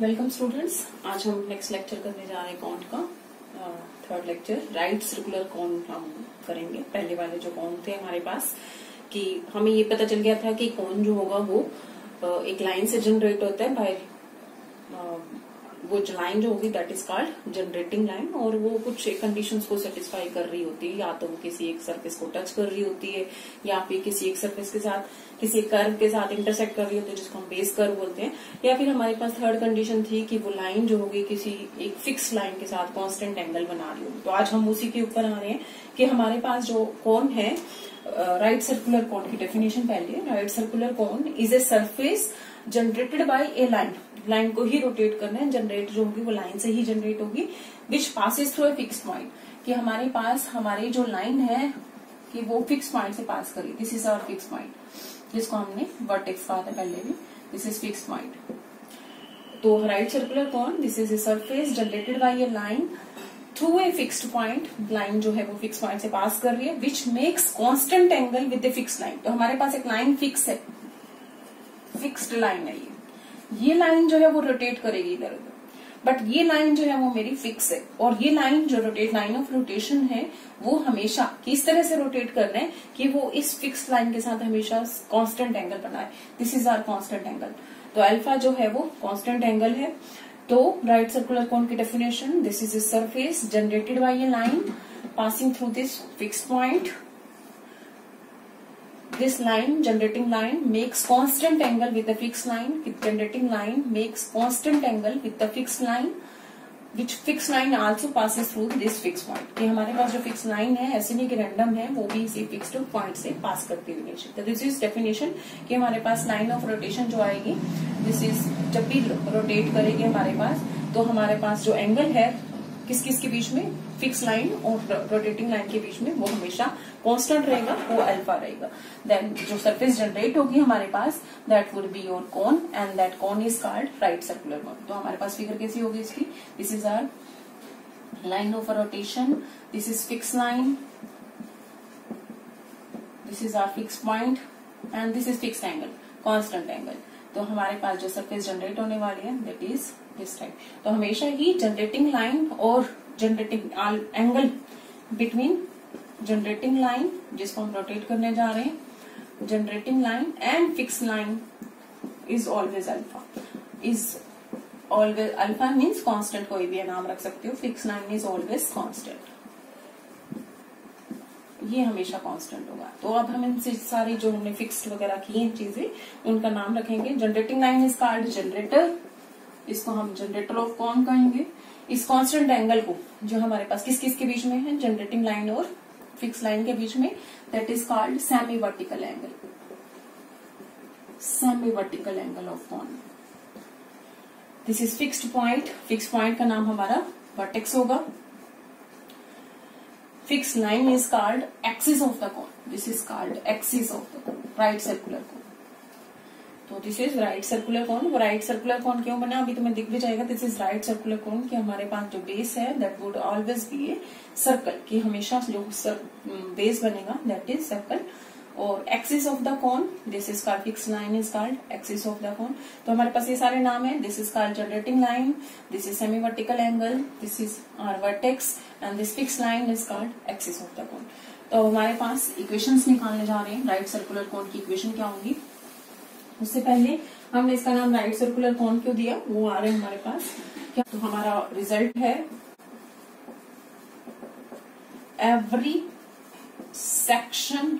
Welcome students. आज हम next lecture करने जा रहे हैं कॉन का third lecture. Right circular cone हम करेंगे। पहले वाले जो कॉन थे हमारे पास कि हमें ये पता चल गया था कि कॉन जो होगा वो एक लाइन से जनरेट होता है बाय वो जो लाइन जो होगी that is called generating line, और वो कुछ कंडीशंस को सेटिस्फाई कर रही होती है। या तो वो किसी एक सरफेस को टच कर रही होती है या फिर किसी एक सरफेस के साथ किसी एक कर्व के साथ इंटरसेक्ट कर रही होती है जिसको हम बेस कर्व बोलते हैं। या फिर हमारे पास थर्ड कंडीशन थी कि वो लाइन जो होगी किसी एक फिक्स लाइन के साथ कांस्टेंट एंगल बना रही होगी। तो आज हम उसी के ऊपर आ रहे हैं कि हमारे पास जो कॉन है राइट सर्कुलर कॉन की डेफिनेशन पहले। Right circular cone is a surface generated by a line. Line को ही रोटेट करना है, जनरेट जो होगी वो लाइन से ही जनरेट होगी, विच passes through a fix point. कि हमारे पास हमारी जो लाइन है कि वो फिक्स पॉइंट से पास करी। This is our fix point जिसको हमने वर्टेक्स कहा था पहले भी। This is fix point. तो right circular cone this is a surface generated by a line through a fixed point. Line जो है वो फिक्स पॉइंट से पास कर रही है, which makes constant angle with the fix line. तो हमारे पास एक लाइन फिक्स है, फिक्स्ड लाइन है ये लाइन जो है वो रोटेट करेगी इधर उधर, बट ये लाइन जो है वो मेरी फिक्स है। और ये लाइन जो लाइन ऑफ रोटेशन है वो हमेशा किस तरह से रोटेट करना है कि वो इस फिक्स लाइन के साथ हमेशा कांस्टेंट एंगल बनाए। This is our constant angle. तो अल्फा जो है वो कांस्टेंट एंगल है। तो राइट सर्कुलर कोन की definition, this is a surface generated by a line passing through this fix point. This line, generating line, makes constant angle with the fixed line. Generating line makes constant angle with the fixed line, which fixed line also passes through this fixed point. कि हमारे पास जो fixed line है ऐसे नहीं कि random है, वो भी इसी fixed point से पास करती हुई है। तो this is definition कि हमारे पास line of rotation जो आएगी, this is जब भी rotate करेगी हमारे पास, तो हमारे पास जो angle है किस किस के बीच में, फिक्स लाइन और रोटेटिंग लाइन के बीच में, वो हमेशा कांस्टेंट रहेगा, वो अल्फा रहेगा। देन जो सरफेस जनरेट होगी हमारे पास that would be your cone and that cone is called right circular cone. तो हमारे पास फिगर कैसी होगी इसकी, this is our line of rotation, this is fix line, this is our fix point and this is fixed angle, constant angle. तो हमारे पास जो सरफेस जनरेट होने वाली है दैट इज दिस टाइप। तो हमेशा ही जनरेटिंग लाइन और generating angle between generating line जिसको हम रोटेट करने जा रहे हैं, generating line and fix line is always alpha. Is always alpha means constant, कोई भी नाम रख सकते हो। Fix line is always constant, ये हमेशा कांस्टेंट होगा। तो अब हम इनसे सारी जो हमने फिक्स्ड वगैरह की हैं चीजें उनका नाम रखेंगे। Generating line is called generator, इसको हम जनरेटर ऑफ कॉन कहेंगे। इस कांस्टेंट एंगल को जो हमारे पास किस किस के बीच में है, जनरेटिंग लाइन और फिक्स लाइन के बीच में, that is called semi vertical angle. Semi vertical angle of cone, this is fixed point. Fix point का नाम हमारा वर्टेक्स होगा। Fix line is called axis of the cone, this is called axis of the cone, right circular cone. तो this is right circular cone. वो right circular कोन क्यों बना अभी तुम्हें दिख भी जाएगा। This is right circular cone कि हमारे पास जो बेस है that would always be a circle, कि हमेशा जो बेस बनेगा दैट इज सर्कल। और axis of the cone, this is called fix line is called axis of the cone. तो हमारे पास ये सारे नाम है। This is called generating line, this is semi vertical angle, this is our vertex and this fix line is called axis of the cone. तो हमारे पास equations निकालने जा रहे हैं। राइट सर्कुलर कोन की इक्वेशन क्या होगी, उससे पहले हमने इसका नाम राइट सर्कुलर कोन क्यों दिया वो आ रहे हैं हमारे पास क्या। तो हमारा रिजल्ट है every section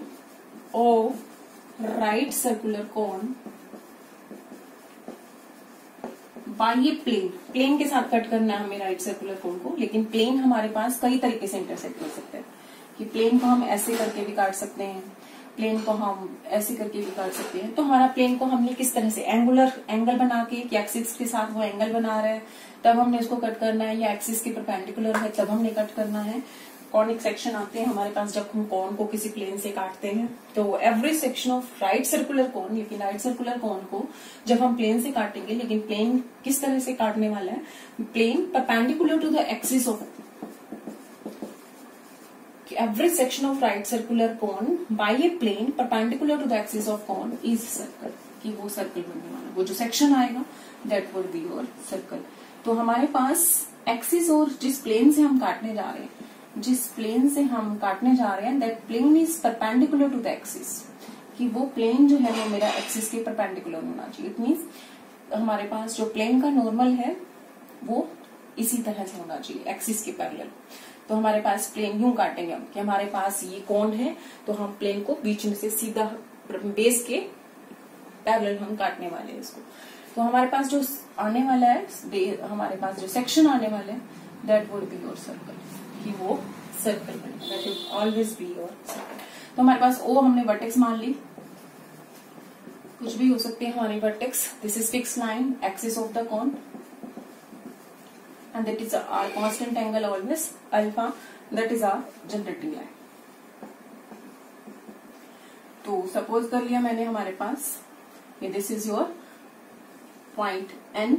of right circular cone by a plane. Plane के साथ कट करना है हमें राइट सर्कुलर कोन को, लेकिन प्लेन हमारे पास कई तरीके से इंटरसेक्ट कर सकते हैं। कि प्लेन को हम ऐसे करके भी काट सकते हैं, प्लेन को हम ऐसे करके भी काट सकते हैं। तो हमारा प्लेन को हमने किस तरह से एंगुलर एंगल बना के, एक्सिस के साथ वो एंगल बना रहा है तब हमने उसको कट करना है, या एक्सिस के परपेंडिकुलर है तब हमने कट करना है। कॉनिक सेक्शन आते हैं हमारे पास जब हम कॉन को किसी प्लेन से काटते हैं। तो every section of right circular cone, ये राइट सर्कुलर कॉन को जब हम प्लेन से काटेंगे, लेकिन प्लेन किस तरह से काटने वाला है, plane perpendicular to the axis of every section of right circular cone by a plane perpendicular to the axis of cone is circle, कि वो सर्कल बनने वाला। वो जो सेक्शन आएगा that would be your circle. तो हमारे पास एक्सिस और जिस प्लेन से हम काटने जा रहे हैं, that plane is perpendicular to the axis, कि वो प्लेन जो है वो मेरा एक्सिस के परपेंडिकुलर होना चाहिए। इट मीन्स हमारे पास जो प्लेन का नॉर्मल है वो इसी तरह से होना चाहिए, एक्सिस के पैरेलल। तो हमारे पास प्लेन यूं काटेंगे हम कि हमारे पास ये कोण है, तो हम प्लेन को बीच में से सीधा बेस के पैरेलल हम काटने वाले हैं इसको। तो हमारे पास जो आने वाला है, हमारे पास जो सेक्शन आने वाला है, that would be your circle, कि वो सर्कल बनेगा, that will always be your circle. तो हमारे पास ओ हमने वर्टेक्स मान ली, कुछ भी हो सकती है हमारी vertex. This is fix line, axis of the cone, and that is our constant angle always alpha, that is our generating line। तो सपोज कर लिया मैंने हमारे पास ये this is your point N.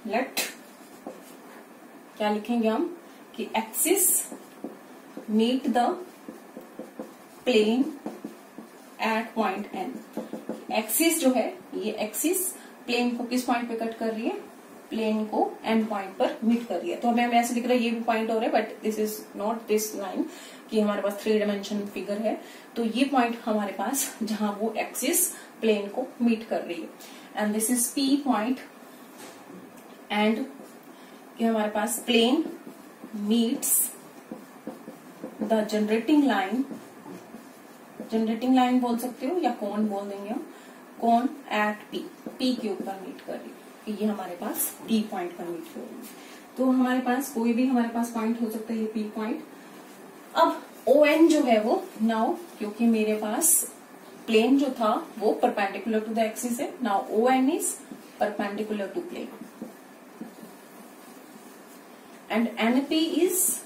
Let क्या लिखेंगे हम कि axis meet the plane at point N. Axis जो है, ये एक्सिस प्लेन को किस पॉइंट पे कट कर रही है, प्लेन को एन पॉइंट पर मीट कर रही है। तो हमें ऐसे लिख रहा है, ये भी पॉइंट हो रहा है, but this is not this line, कि हमारे पास 3 डायमेंशन फिगर है। तो ये पॉइंट हमारे पास जहां वो एक्सिस प्लेन को मीट कर रही है, and this is P point, and कि हमारे पास plane meets the generating line बोल सकते हो या कोन बोल देंगे हम, कोन एट पी के ऊपर मीट कर रही है, ये हमारे पास पी पॉइंट पर मीट हो रही है। तो हमारे पास कोई भी हमारे पास पॉइंट हो सकता है, ये पी पॉइंट। अब ओ एन जो है वो नाउ, क्योंकि मेरे पास प्लेन जो था वो परपेंडिकुलर टू द एक्सिस है, now O N is perpendicular to plane, and N P is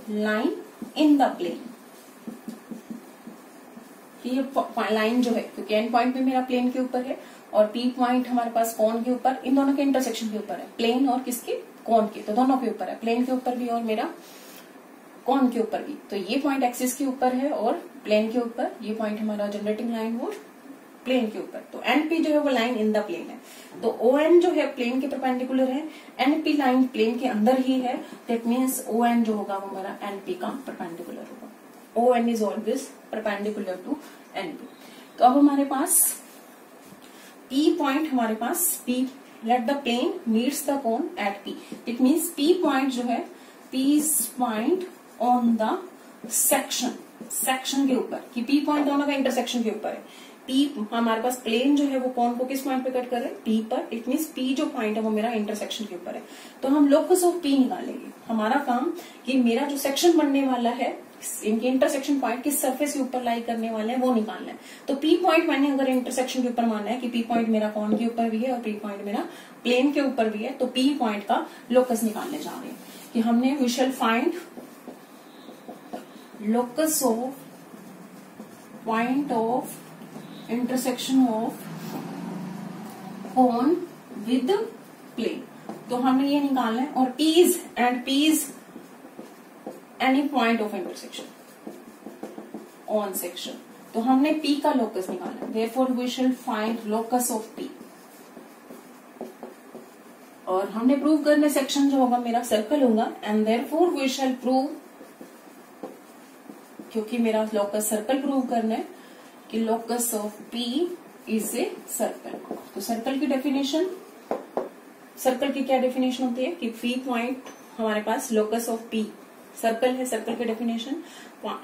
line in the plane. ये लाइन जो है, क्योंकि एन पॉइंट भी मेरा प्लेन के ऊपर है और पी पॉइंट हमारे पास कोन के ऊपर, इन दोनों के इंटरसेक्शन के ऊपर है, प्लेन और किसके, कोन के। तो दोनों के ऊपर है, प्लेन के ऊपर भी और मेरा कोन के ऊपर भी। तो ये पॉइंट एक्सिस के ऊपर है और प्लेन के ऊपर, ये पॉइंट हमारा जनरेटिंग लाइन और प्लेन के ऊपर। तो एनपी जो है वो लाइन इन द प्लेन है। तो ओ एन जो है प्लेन के परपेंडिकुलर है, एनपी लाइन प्लेन के अंदर ही है, दैट मीन्स ओ एन जो होगा वो मेरा एनपी का परपेंडिकुलर होगा। O N is always perpendicular to NP. तो अब हमारे पास P पॉइंट, हमारे पास P, let the plane meets the cone at P। It means P point जो है, P point on the section के ऊपर, कि P पॉइंट दोनों का इंटरसेक्शन के ऊपर है। P हमारे पास प्लेन जो है वो कोन को किस पॉइंट पे कट कर रहे हैं, P पर। इट मीन्स P जो पॉइंट है वो मेरा इंटरसेक्शन के ऊपर है। तो हम लोकस ऑफ P निकालेंगे। हमारा काम कि मेरा जो सेक्शन बनने वाला है, इनके इंटरसेक्शन पॉइंट किस सरफेस के ऊपर लाई करने वाले हैं वो निकालना है। तो P पॉइंट मैंने अगर इंटरसेक्शन के ऊपर माना है कि P पॉइंट मेरा कोन के ऊपर भी है और P पॉइंट मेरा प्लेन के ऊपर भी है, तो P पॉइंट का लोकस निकालने जा रहे हैं कि हमने we shall find locus of point of intersection of cone with plane. तो हमने ये निकालना है, और P is any point of intersection on section. तो हमने P का लोकस निकाला, therefore we shall find locus of P। और हमने प्रूव करने सेक्शन जो होगा मेरा सर्कल होगा, and therefore we shall prove, क्योंकि मेरा लोकस सर्कल प्रूव करना है, कि locus of P is a circle. तो सर्कल की डेफिनेशन, सर्कल की क्या डेफिनेशन होती है कि P पॉइंट हमारे पास लोकस ऑफ P सर्कल है। सर्कल की definition,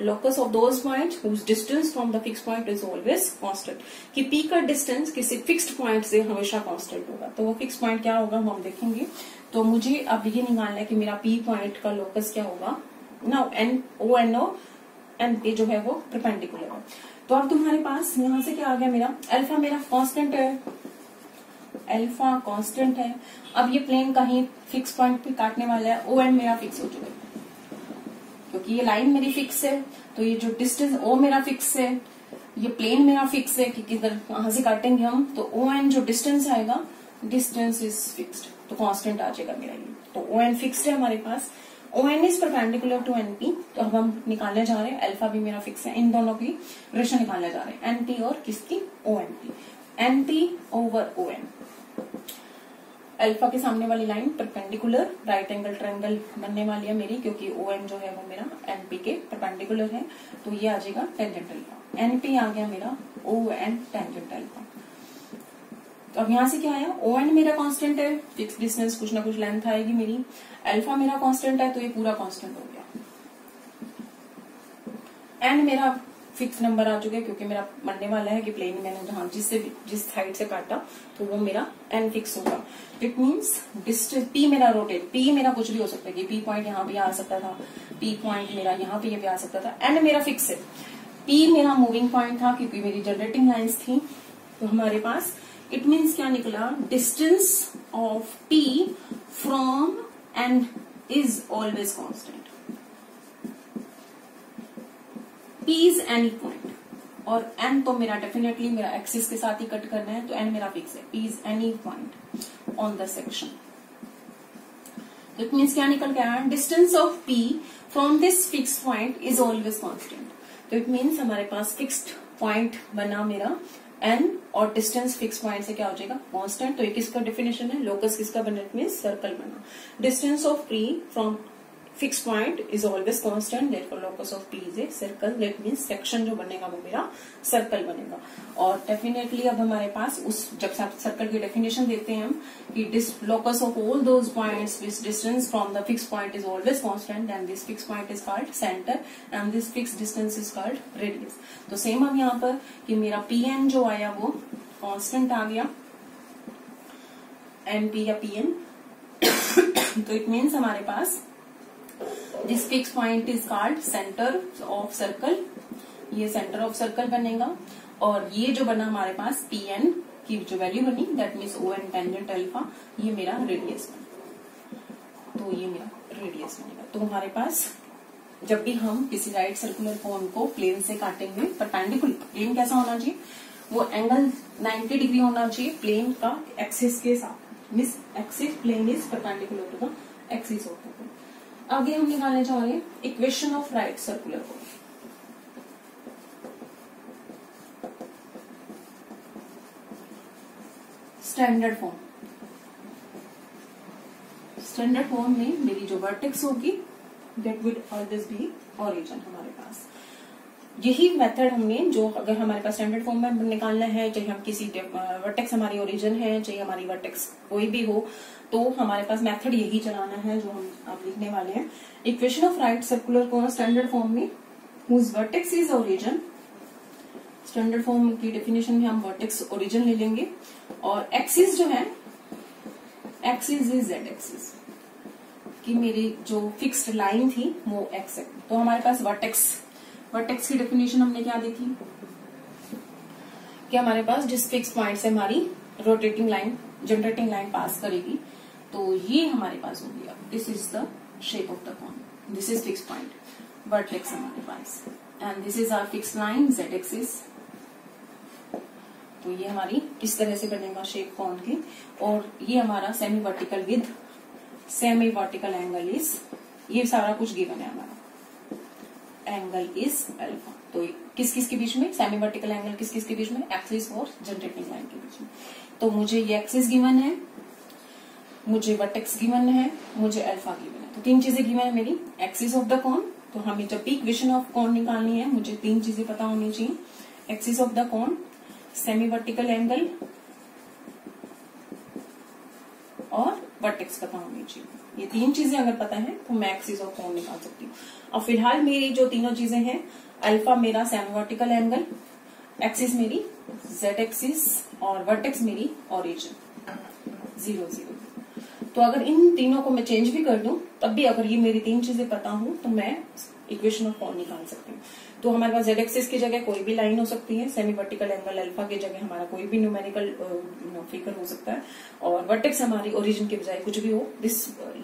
locus of those points whose distance from the fix point is always constant, कि P का डिस्टेंस किसी फिक्स्ड पॉइंट से हमेशा कांस्टेंट होगा। तो वो फिक्स पॉइंट क्या होगा हम देखेंगे। तो मुझे अब ये निकालना है कि मेरा P पॉइंट का लोकस क्या होगा। Now N O N O N P जो है वो परपेंडिकुलर है। तो अब तुम्हारे पास यहां से क्या आ गया, मेरा अल्फा मेरा कांस्टेंट है, अल्फा कांस्टेंट है। अब ये प्लेन कहीं फिक्स पॉइंट पे काटने वाला है, ओ एन मेरा फिक्स हो चुका है, क्योंकि ये लाइन मेरी फिक्स है। तो ये जो डिस्टेंस ओ मेरा फिक्स है, ये प्लेन मेरा फिक्स है कि किधर कहां से काटेंगे हम। तो ओ एन जो डिस्टेंस आएगा, डिस्टेंस इज फिक्स्ड, तो कांस्टेंट आ जाएगा मेरा ये। तो ओ एन फिक्स्ड है हमारे पास, O N is perpendicular to N P. तो अब हम निकालने जा रहे हैं, अल्फा भी मेरा फिक्स है, इन दोनों की रिलेशन निकालने जा रहे हैं, एन पी और किसकी, O N P. N P over O N, alpha के सामने वाली line perpendicular right angle triangle बनने वाली है मेरी, क्योंकि ओ एन जो है वो मेरा एनपी के परपेंडिकुलर है, तो ये आ जाएगा टेंजेंट अल्फा। एनपी आ गया मेरा ओ एन टेंजेंट अल्फा। तो अब यहां से क्या आया, ओ एन मेरा कांस्टेंट है, फिक्स डिस्टेंस कुछ ना कुछ लेंथ आएगी मेरी, अल्फा मेरा कांस्टेंट है तो ये पूरा कांस्टेंट हो गया। एन मेरा फिक्स नंबर आ चुके हैं, क्योंकि मेरा बनने वाला है कि प्लेन मैंने जहां जिस साइड से काटा तो वो मेरा एन फिक्स होगा। इट मीन्स डिस्टेंस पी मेरा रोटेट, पी मेरा कुछ भी हो सकता है कि पी पॉइंट यहाँ भी आ सकता था, पी पॉइंट मेरा यहाँ पे ये भी आ सकता था। एन मेरा फिक्स है, पी मेरा मूविंग पॉइंट था क्योंकि मेरी जनरेटिंग लाइंस थी। तो हमारे पास इट मीन्स क्या निकला, distance of P from N is always constant. P is any point, और n तो मेरा डेफिनेटली मेरा एक्सिस के साथ ही कट करना है, तो n मेरा फिक्स है। P is any point on the section. It means क्या निकल के आया, distance of P from this fixed point is always constant. तो इट मीन्स हमारे पास फिक्स्ड पॉइंट बना मेरा n, और डिस्टेंस फिक्स पॉइंट से क्या हो जाएगा, कांस्टेंट। तो ये किसका डेफिनेशन है, लोकस किसका बना, इट मीन्स सर्कल बना। Distance of P from fix point is always constant, therefore locus of P is a circle, that means section जो बनेगा वो मेरा सर्कल बनेगा। और डेफिनेटली अब हमारे पास उस जब सर्कल की डेफिनेशन देते हैं हम कि locus of all those points with distance from the fixed point is always constant, and this fixed point is called center and this fixed distance is called radius। तो सेम अब यहाँ पर कि मेरा Pn जो आया वो कांस्टेंट आ गया, Np या Pn। तो इट मीन्स हमारे पास this fix point is called centre of circle, ये सेंटर ऑफ सर्कल बनेगा। और ये जो बना हमारे पास Pn की जो वैल्यू बनी, that means O N tangent alpha, ये मेरा रेडियस बना, तो ये मेरा रेडियस बनेगा। तो हमारे पास जब भी हम किसी राइट सर्कुलर कोन को प्लेन से काटेंगे, परपेंडिकुलर प्लेन कैसा होना चाहिए, वो एंगल 90 डिग्री होना चाहिए प्लेन का एक्सिस के साथ, means axis plane is perpendicular to the axis of the cone. आगे हम निकालने जा रहे हैं equation of right circular cone. Standard form, standard form में मेरी जो वर्टेक्स होगी that will always be origin. हमारे पास यही मेथड हमने जो, अगर हमारे पास स्टैंडर्ड फॉर्म में निकालना है, चाहे हम किसी वर्टेक्स हमारी ओरिजिन है, चाहे हमारी वर्टेक्स कोई भी हो, तो हमारे पास मेथड यही चलाना है जो हम आप लिखने वाले हैं। Equation of right circular cone standard form में whose vertex is origin, standard form की डेफिनेशन में हम वर्टेक्स ओरिजिन ले लेंगे, और एक्सिस जो है, एक्सिस इज जेड एक्सिस, कि मेरी जो फिक्स्ड लाइन थी वो एक्स है। तो हमारे पास वर्टेक्स की डेफिनेशन हमने क्या दी थी कि हमारे पास जिस फिक्स पॉइंट से हमारी rotating line generating line pass करेगी, तो ये हमारे पास हो गया, this is the shape of the cone, this is fix point, vertex हमारे पास, and this is our fix line Z axis. तो ये हमारी इस तरह से बनेगा शेप कोन की, और ये हमारा semi vertical with semi vertical angle is, ये सारा कुछ गिवन है हमारा, एंगल इज अल्फा। तो किस किस के बीच में सेमी वर्टिकल एंगल, किस किस के बीच में, एक्सिस और जनरेटिंग लाइन के बीच में। तो मुझे ये एक्सिस गिवन है, मुझे वर्टेक्स गिवन है, मुझे अल्फा गिवन है। तो तीन चीजें गिवन है मेरी, एक्सिस ऑफ द कोन। तो हमें जब भी इक्वेशन ऑफ कोन निकालनी है मुझे तीन चीजें पता होनी चाहिए, axis of the cone, semi vertical angle और वर्टेक्स पता होनी चाहिए। ये तीन चीजें अगर पता है तो मैं एक्सिस ऑफ कोन निकाल सकती हूँ। और फिलहाल मेरी जो तीनों चीजें हैं, अल्फा मेरा सेमी वर्टिकल एंगल, एक्सिस मेरी जेड एक्सिस, और वर्टेक्स मेरी ओरिजिन 0 0। तो अगर इन तीनों को मैं चेंज भी कर दूं, तब भी अगर ये मेरी तीन चीजें पता हो तो मैं इक्वेशन ऑफ कोन निकाल सकती हूँ। तो हमारे पास जेड एक्सिस की जगह कोई भी लाइन हो सकती है, सेमी वर्टिकल एंगल अल्फा की जगह हमारा कोई भी न्यूमेरिकल फिगर हो सकता है, और वर्टेक्स हमारी ओरिजिन के बजाय कुछ भी हो।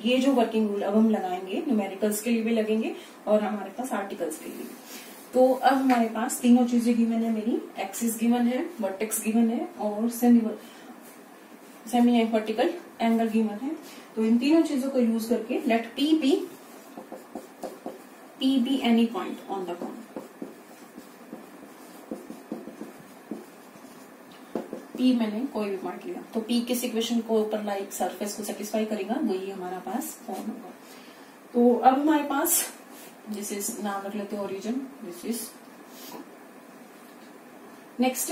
ये जो वर्किंग रूल अब हम लगाएंगे न्यूमेरिकल्स के लिए भी लगेंगे और हमारे पास आर्टिकल्स के लिए भी। तो अब हमारे पास तीनों चीजें गिवन है, मेरी एक्सिस गिवन है, वर्टेक्स गिवन है, और सेमी वर्टिकल एंगल गिवन है। तो इन तीनों चीजों को यूज करके let P be any point on the cone, P P मैंने कोई भी पॉइंट लिया तो पी किस इक्वेशन को ऊपर लाइक सरफेस को सेटिस्फाई करेगा, वही हमारा पास फॉर्म होगा। तो अब हमारे पास दिस इज, नाम रख लेते हैं ओरिजिन, दिस इज। नेक्स्ट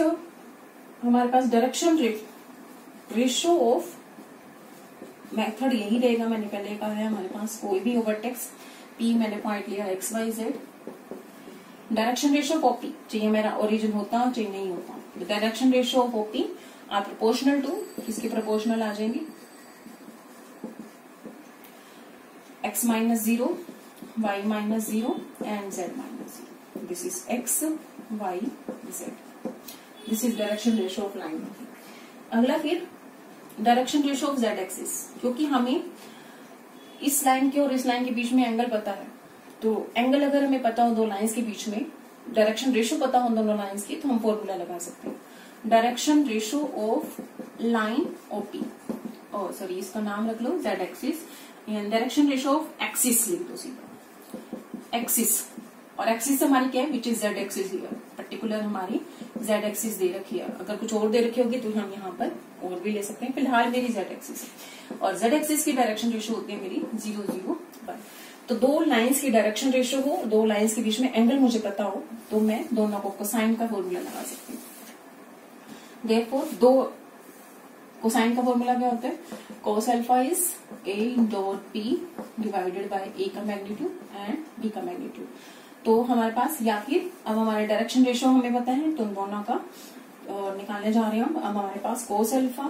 हमारे पास डायरेक्शन रेशो ऑफ, मेथड यही रहेगा, मैंने पहले कहा है हमारे पास कोई भी वर्टेक्स पी मैंने पॉइंट लिया x y z, direction ratio of OP, चाहिए मेरा ओरिजिन होता चाहिए नहीं होता, direction ratio of OP are proportional to, किसकी प्रोपोर्शनल आ जाएंगी, x minus 0, y minus 0 and z minus 0। This is x, y, z। This is direction ratio of line. अगला फिर direction ratio of z axis, क्योंकि हमें इस line के और इस लाइन के बीच में एंगल पता है, तो एंगल अगर हमें पता हो दो लाइंस के बीच में, डायरेक्शन रेशो पता हो दोनों लाइंस की, तो हम फॉर्मूला लगा सकते हैं direction ratio of line OP, और सॉरी इसका नाम रख लो z axis, direction ratio of axis लिख दो सीधा, एक्सिस, और एक्सिस हमारी क्या है, which is z axis here, particular हमारी z एक्सिस दे रखी है, अगर कुछ और दे रखी होगी तो हम यहाँ पर और भी ले सकते हैं, फिलहाल मेरी z एक्सिस है, और z एक्सिस की डायरेक्शन रेशो होती है मेरी 0, 0, 1। तो दो लाइंस की डायरेक्शन रेशो हो, दो लाइंस के बीच में एंगल मुझे पता हो, तो मैं दोनों को कोसाइन का फॉर्मूला लगा सकती हूँ। देयरफॉर दो कोसाइन का फॉर्मूला क्या होता है, cos alpha is a dot p divided by a का मैग्नीट्यूड एंड b का मैग्नीट्यूड। तो हमारे पास, या फिर अब हमारे डायरेक्शन रेशो हमें पता है, तो दोनों का निकालने जा रहे हैं। अब हमारे पास cos alpha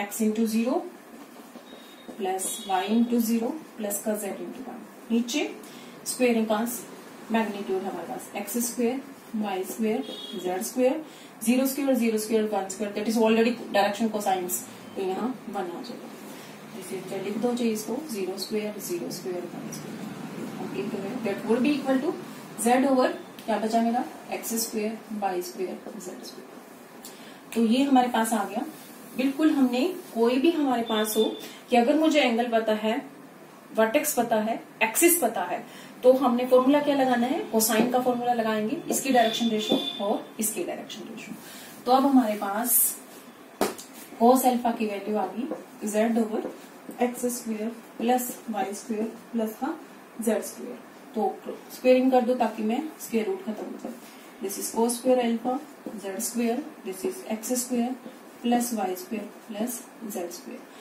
x into 0 plus y into 0 plus का z इंटू 1, नीचे स्क्वेयरिंग का मैग्नीट्यूड हमारे पास x square y square z square, 0 square 0 square 1 square, that is already direction cosines, तो यहाँ 1 आ जाएगा। जैसे लिख दो चाहिए इसको 0 square 0 square 1 square, that would be equal to z over क्या बचा मेरा x square y square z square. तो ये हमारे पास आ गया। बिल्कुल हमने कोई भी हमारे पास हो कि अगर मुझे एंगल पता है, वर्टेक्स पता है, एक्सिस पता है, तो हमने फॉर्मूला क्या लगाना है, कोसाइन का फॉर्मूला लगाएंगे, इसकी डायरेक्शन रेशो और इसकी डायरेक्शन रेशो। तो अब हमारे पास cos अल्फा की वैल्यू आ गई z over x square plus y square plus का z स्क्वेयर। तो स्क्वेयरिंग कर दो ताकि मैं स्क्वेयर रूट खत्म हो जाए। This is cos square alpha z square, this is x square plus y square plus z square.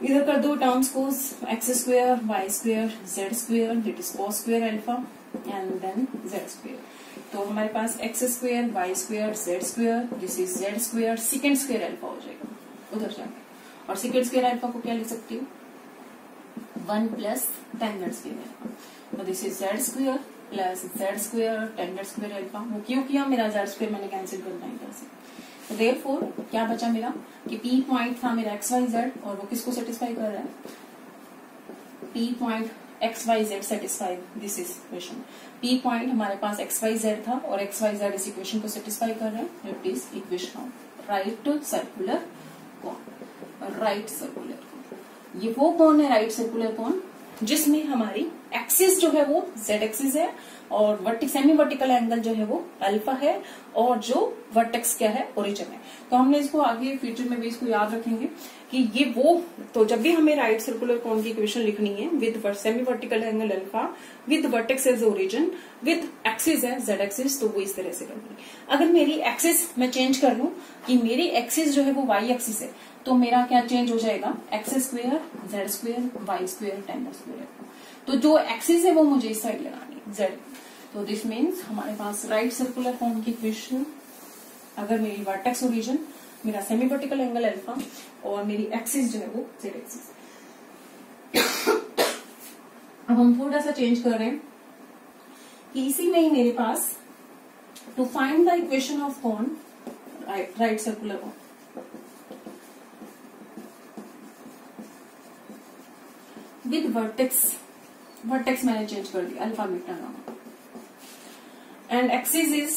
इधर कर दो टर्म्स को, x square y square z square, that is cos square alpha and then z square. तो हमारे पास x square y square z square, this is z square, second square alpha हो जाएगा उधर जाके, और सेकेंड स्क्वेयर अल्फा को क्या लिख सकती हूँ 1 प्लस टेन स्क्वेयर अल्फा। तो this is z square plus z square tan square alpha. वो क्यों किया, मेरा z स्क्वेयर मैंने कैंसिल करना है इधर से। तो देयरफॉर क्या बचा मेरा कि P पॉइंट था मेरा एक्स वाई जेड, और वो किसको सेटिस्फाई कर रहा है, P point x y z satisfy this is equation. P point हमारे पास एक्स वाई जेड था और एक्स वाई जेड इस इक्वेशन को सेटिस्फाई कर रहे हैं, it is equation of right circular cone. Right circular cone, ये वो कोन है राइट सर्कुलर कोन जिसमें हमारी एक्सिस जो है वो जेड एक्सिस है, और सेमी वर्टिकल एंगल जो है वो अल्फा है, और जो वर्टेक्स क्या है ओरिजिन है। तो हमने इसको आगे फ्यूचर में भी इसको याद रखेंगे कि ये वो, तो जब भी हमें राइट सर्कुलर कोन की इक्वेशन लिखनी है with semi vertical angle alpha, with vertex as origin, with axis है जेड एक्सिस, तो वो इस तरह से करनी है। अगर मेरी एक्सिस मैं चेंज कर लूं कि मेरी एक्सिस जो है वो वाई एक्सिस है, तो मेरा क्या चेंज हो जाएगा, x square z square y square tan square. तो जो एक्सिस है वो मुझे इस साइड लगानी है जेड। तो दिस मीन्स हमारे पास राइट सर्कुलर कोन की इक्वेशन, अगर मेरी वर्टेक्स ओरिजिन, मेरा सेमी वर्टिकल एंगल अल्फा, और मेरी एक्सिस जो है वो जेड एक्सिस। अब हम थोड़ा सा चेंज कर रहे हैं कि इसी में ही मेरे पास to find the equation of cone right circular cone, with vertex मैंने चेंज कर दिया, अल्फा बीटा नाम, एंड एक्सिस इज,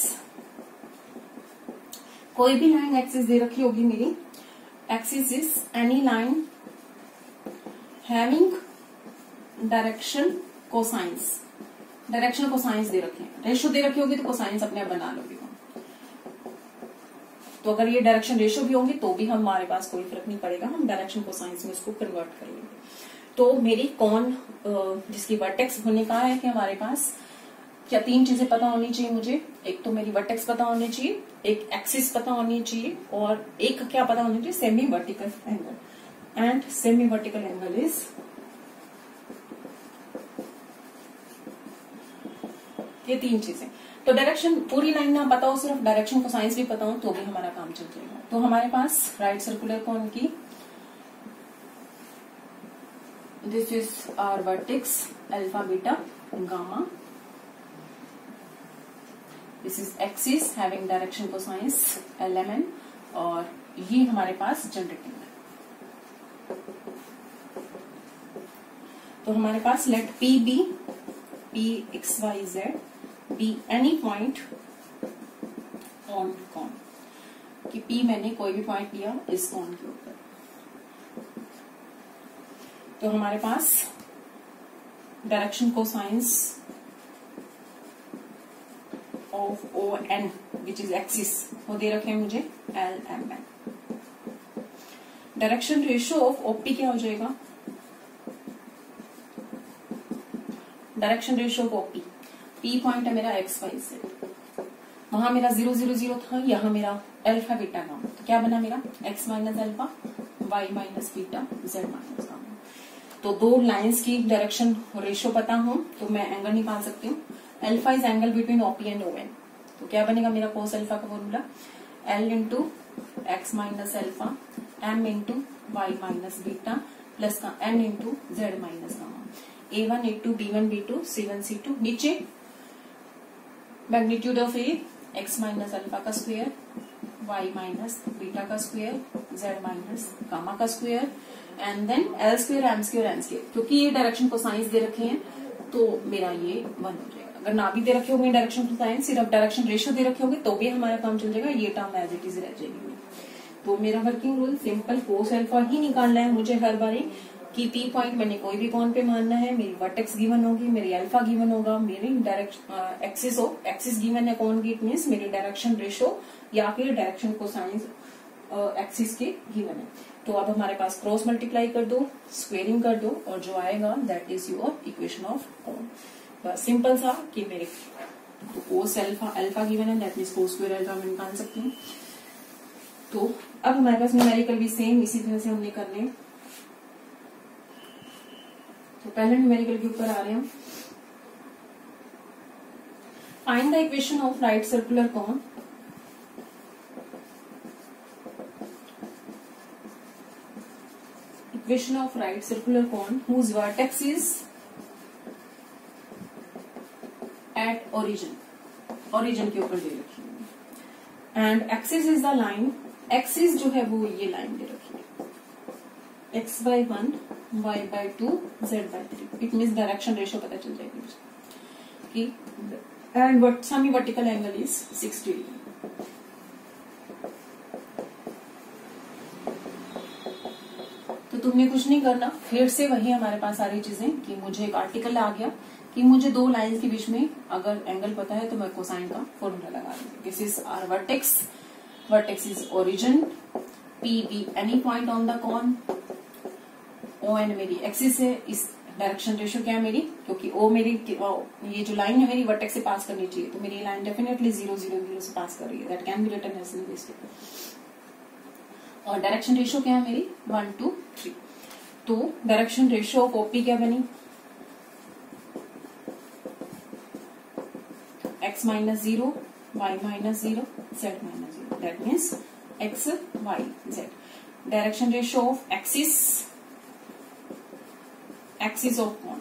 कोई भी लाइन एक्सिस दे रखी होगी मेरी, axis is any line having direction cosines, direction cosines दे रखे हैं, रेशो दे रखी होगी तो कोसाइंस अपने आप बना लोगे। तो अगर ये डायरेक्शन रेशियो भी होंगे तो भी हमारे पास कोई फर्क नहीं पड़ेगा, हम डायरेक्शन कोसाइंस में उसको कन्वर्ट कर लेंगे। तो मेरी कौन जिसकी वर्टेक्स होने का है कि हमारे पास क्या 3 चीजें पता होनी चाहिए मुझे। एक तो मेरी वर्टेक्स पता होनी चाहिए, एक एक्सिस पता होनी चाहिए, और एक क्या पता होनी चाहिए, semi vertical angle. And semi vertical angle is ये 3 चीजें। तो डायरेक्शन पूरी लाइन ना पता हो, सिर्फ डायरेक्शन को साइंस भी पता हो तो भी हमारा काम चल जाएगा। तो हमारे पास राइट सर्कुलर कोन की this is our vertex alpha beta gamma, this is axis having direction cosines LMN, और ये हमारे पास जनरेटिंग है। तो हमारे पास let P be P XYZ be any point on cone, कि P मैंने कोई भी पॉइंट लिया इस कॉन के ऊपर। तो हमारे पास direction cosines of ON which is axis वो दे रखे हैं मुझे LMN। Direction ratio of OP क्या हो जाएगा, direction ratio of OP, P point है मेरा XYZ, वहां मेरा 0 0 0 था, यहाँ मेरा अल्फा बीटा गामा, तो क्या बना मेरा x minus alpha y minus beta z minus gamma. तो 2 लाइंस की डायरेक्शन रेशियो पता हो तो मैं एंगल निकाल सकती हूँ। Alpha is angle between OP and ON, तो क्या बनेगा मेरा कोस अल्फा का formula L into x minus alpha M into y minus beta plus का N into Z minus gamma. A1 A2 B1 B2 C1 C2, नीचे magnitude of A x minus alpha का square y minus beta का square z minus gamma का square and then L square M square N square. क्योंकि ये direction को science दे रखे हैं तो मेरा ये 1 हो जाएगा। अगर ना भी दे रखे होंगे डायरेक्शन को साइंस, सिर्फ डायरेक्शन रेशियो दे रखे होंगे तो भी हमारा काम चल जाएगा, ये टर्म एज इट इज रह जाएगी। तो मेरा working rule simple, cos alpha ही निकालना है मुझे हर बारी कि P पॉइंट मैंने कोई भी कॉन पे मानना है, मेरी वर्टेक्स गिवन होगी, मेरी अल्फा गिवन होगा, मेरी डायरेक्ट एक्सिस गिवन है कॉन की, इट मीन्स मेरी डायरेक्शन रेशियो या फिर डायरेक्शन कोसाइंस एक्सिस के गिवन है। तो अब हमारे पास क्रॉस मल्टीप्लाई कर दो, स्क्वेयरिंग कर दो, और जो आएगा that is your equation of cone. बस सिंपल सा कि मेरे कोस अल्फा गिवन है, that means cos square alpha मैं निकाल सकती हूँ। तो अब हमारे पास न्यूमेरिकल भी सेम इसी तरह से हमने करने। तो पहले न्यूमेरिकल के ऊपर आ रहे हैं। Find the equation of right circular cone equation of right circular cone whose vertex is at origin के ऊपर दे रखी है and axis is the line, axis जो है वो ये लाइन दे रखी है x/1 y/2 z/3, it means direction ratio पता चल जाएगी मुझे कि and semi vertical angle is 60 degree. तो तुमने कुछ नहीं करना, फिर से वही हमारे पास सारी चीजें कि मुझे एक आर्टिकल आ गया कि मुझे 2 लाइंस के बीच में अगर एंगल पता है तो मैं कोसाइन का फॉर्मूला लगा दूंगी। This is our vertex, vertex is origin, P be any point on the cone, ON मेरी एक्सिस है, इस डायरेक्शन रेशियो क्या है मेरी, क्योंकि O मेरी ये जो लाइन है मेरी वर्टेक्स से पास करनी चाहिए, तो मेरी लाइन डेफिनेटली 0 0 0 से पास कर रही है, that can be written as this. और डायरेक्शन रेशियो क्या है मेरी 1 2 3। तो डायरेक्शन रेशियो ऑफ OP क्या बनी, x minus 0 y minus 0 z minus 0, that means x y z। Direction ratio of axis, axis of cone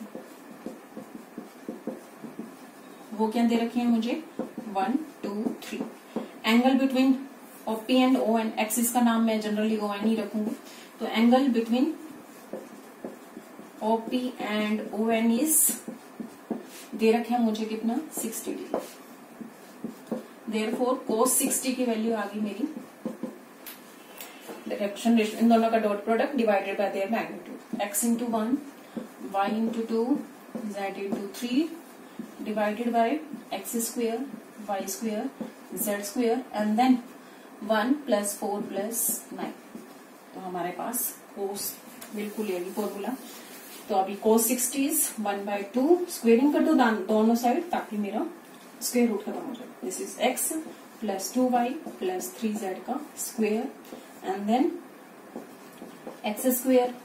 वो क्या दे रखे हैं मुझे 1 2 3। Angle between OP and ON, axis का नाम मैं जनरली ON ही रखूंगी, तो angle between OP and ON is दे रखे हैं मुझे कितना 60 डिग्री। देयरफॉर cos 60 की वैल्यू आ गई मेरी डायरेक्शन रेशियो, इन दोनों का dot product divided by their magnitude, x into 1 y into 2 z into 3 divided by x square y square z square and then 1 + 4 + 9। तो हमारे पास कोस बिल्कुल यही फॉर्मूला। तो अभी cos 60 = 1/2, स्क्वेयरिंग कर दो दोनों साइड ताकि मेरा स्क्वेयर रूट खत्म हो जाए। This is x + 2y + 3z का square and then x²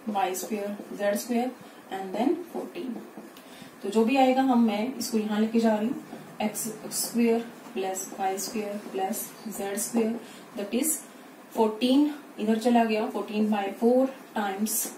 y² z² and then 14। तो जो भी आएगा मैं इसको यहाँ लेके जा रही हूँ, x² + y² + z² that is 14, इधर चला गया 14/4 times,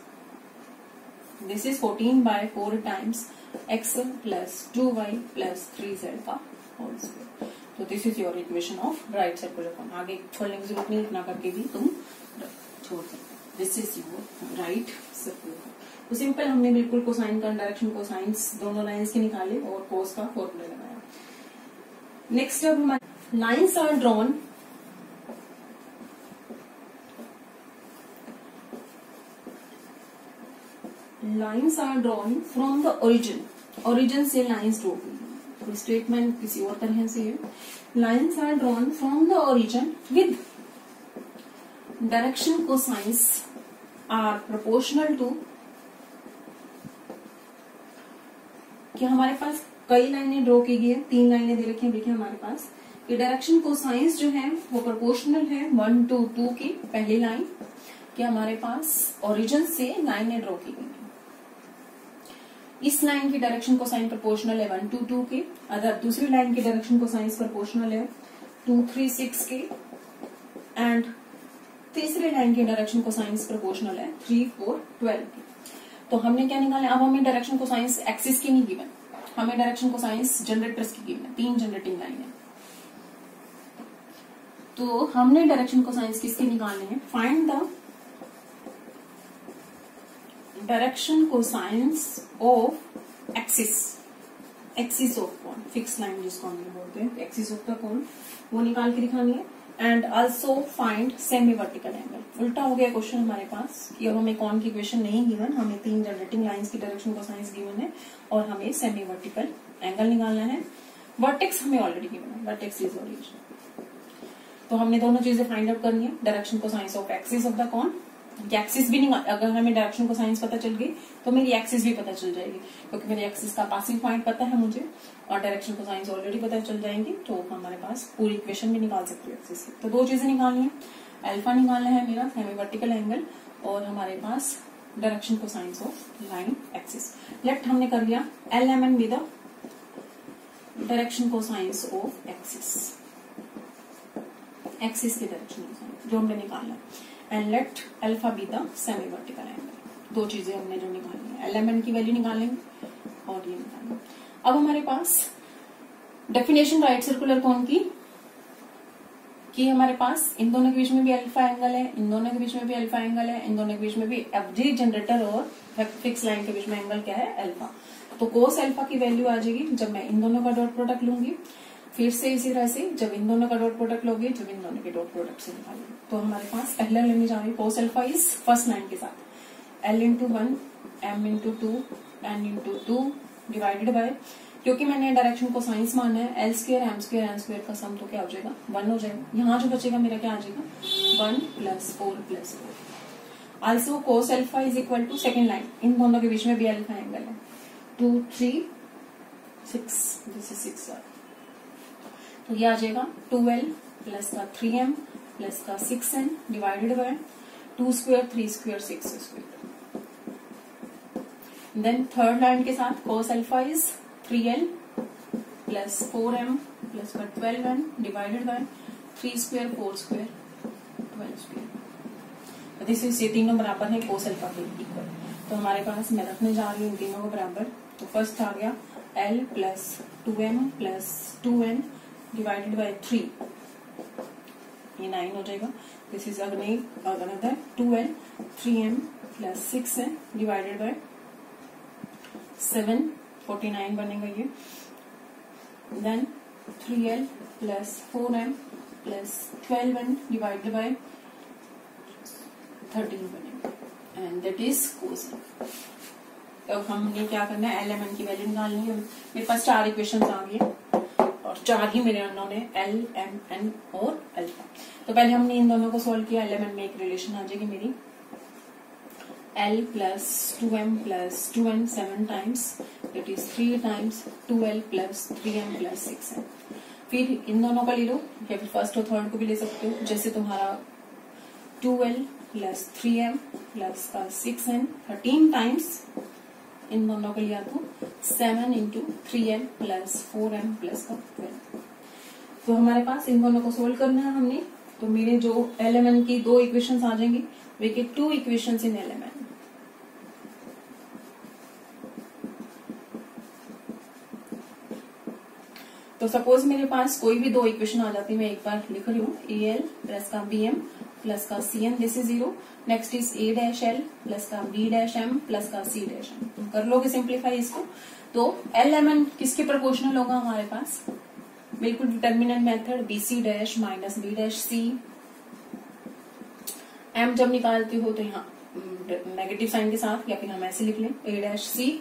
this is 14/4 times x + 2y + 3z का होल स्क्वायर। तो this is your equation of right circular कोन। आगे छोड़ने की जरूरत नहीं, इतना करके भी तुम छोड़ सकते। This is your right circular cone. तो सिंपल हमने बिल्कुल कोसाइन का डायरेक्शन कोसाइंस दोनों लाइंस के निकाले और कोस का फॉर्मूला लगाया। नेक्स्ट अब हमारे lines are drawn from the origin से लाइंस ड्रॉ हुई। तो स्टेटमेंट किसी और तरह से है, lines are drawn from the origin with direction cosines are proportional to. क्या हमारे पास कई लाइनें ड्रॉ की गई है, 3 लाइनें दे रखी है। देखिए हमारे पास ये डायरेक्शन कोसाइंस जो है वो प्रोपोर्शनल है 1 to 2 की पहली लाइन, कि हमारे पास ओरिजिन से लाइनें ड्रॉ की गई है। इस लाइन की डायरेक्शन कोसाइन प्रोपोर्शनल है 1 to 2 के, अदर दूसरी लाइन की डायरेक्शन कोसाइन प्रोपोर्शनल है 2, 3, 6 के, एंड तीसरी लाइन की डायरेक्शन कोसाइन प्रोपोर्शनल है 3, 4, 12 के। तो हमने क्या निकाला, अब हमें डायरेक्शन कोसाइंस एक्सिस की नहीं गिवन, हमें डायरेक्शन कोसाइंस जनरेटर्स की गिवन है, 3 जनरेटिंग लाइन है। तो हमने डायरेक्शन कोसाइंस किसके निकालने हैं, find the direction cosines of axis of cone, fix line जिसको हम बोलते हैं, एक्सिस ऑफ द कोन, वो निकाल के दिखानी है। And also find semi vertical angle. उल्टा हो गया क्वेश्चन हमारे पास कि अब हमें कौन की इक्वेशन नहीं गिवन, हमें 3 जनरेटिंग लाइंस की डायरेक्शन कोसाइंस गिवन है और हमें सेमी वर्टिकल एंगल निकालना है। वर्टेक्स हमें ऑलरेडी गिवन है, वर्टेक्स इज ओरिजिन। तो हमने दोनों चीजें फाइंड आउट करनी है, direction cosines of axis of the cone. Axis भी निकाल, अगर हमें डायरेक्शन कोसाइंस पता चल गई तो मेरी एक्सिस भी पता चल जाएगी, क्योंकि मेरी एक्सिस का पासिंग पॉइंट पता है मुझे और डायरेक्शन कोसाइंस ऑलरेडी पता चल जाएंगी। तो हमारे पास पूरी इक्वेशन भी निकाल सकती है एक्सिस की। तो 2 चीजें निकालनी है, अल्फा निकालना है मेरा सेमी वर्टिकल एंगल, और हमारे पास direction cosines of line axis. Left हमने कर लिया LMN with the direction cosines of axis की डायरेक्शन जो हमने निकालना है, and let alpha be the semi vertical angle. 2 चीजें हमने जो निकालनी है, LMN की वैल्यू निकालेंगे और ये निकालेंगे। अब हमारे पास डेफिनेशन राइट सर्कुलर कोन की, कि हमारे पास इन दोनों के बीच में भी अल्फा एंगल है, इन दोनों के बीच में भी अल्फा एंगल है, इन दोनों के बीच में भी एफजी जनरेटर और फिक्स लाइन के बीच में एंगल क्या है, अल्फा। तो कोस अल्फा की वैल्यू आ जाएगी जब मैं इन दोनों का डॉट प्रोडक्ट लूंगी, फिर से इसी तरह से जब इन दोनों का डॉट प्रोडक्ट लोगे, जब इन दोनों के डॉट प्रोडक्ट से निकालोगे। तो हमारे पास पहला लेने जा रही कोस अल्फा इज फर्स्ट लाइन के साथ L × 1 M × 2 N × 2 divided by, क्योंकि मैंने डायरेक्शन को साइंस माना है, L² M² N² का सम तो क्या हो जाएगा 1 हो जाएगा। यहाँ जो बचेगा मेरा क्या आ जाएगा 1 + 4 + 4। Also cos alpha is equal to second line, इन दोनों के बीच में भी अल्फा एंगल है 2, 3, 6, दिस इज 6। तो ये आ जाएगा 12 + का 3M + का 6N divided by 2², 3², 6²। Then third line के साथ cos alpha is 3L + 4M + का 12N divided by 3² 4² 12²। This is, ये तीनों बराबर है cos अल्फा के इक्वल। तो हमारे पास मैं रखने जा रही हूँ तीनों को बराबर। तो फर्स्ट आ गया L + 2M + 2N divided by 3, ये 9 हो जाएगा। This is another 2L 3M + 6N divided bye 7, 49 बनेगा ये। Then 3L + 4M + 12N divided by 13 बनेगा, and that is cos alpha. तो हमने क्या करना है, LMN की वैल्यू निकालनी है। मेरे पास 4 इक्वेशन आ गए और 4 ही मेरे अननोन है, L, M, N और अल्फा। तो पहले हमने इन दोनों को सोल्व किया। LMN में एक रिलेशन आ जाएगी मेरी L plus 2M plus 2N 7 times, that is 3 times 2L plus 3M plus 6N। फिर इन दोनों का ले लो, या फिर फर्स्ट और थर्ड को भी ले सकते हो। जैसे तुम्हारा 2L प्लस 3M प्लस का 6N 13 टाइम्स इन दोनों को लिया तो 7 into 3M plus 4M plus का 12। तो हमारे पास इन दोनों को सोल्व करना है हमने। तो मेरे जो LMN की 2 इक्वेशंस आ जाएंगी, वे के 2 इक्वेशंस इन LMN। तो सपोज मेरे पास कोई भी 2 इक्वेशन आ जाती है, मैं एक बार लिख रही हूँ, AL प्लस का BM प्लस का CN, this is 0। Next is A dash L plus का B डैश M प्लस का C डैश M। तुम कर लोगे सिंप्लीफाई इसको। तो LMN किसके प्रोपोर्शनल होगा हमारे पास? बिल्कुल determinant method, BC dash minus B dash C। M जब निकालते हो तो यहाँ नेगेटिव साइन के साथ, या फिर हम ऐसे लिख लें A dash C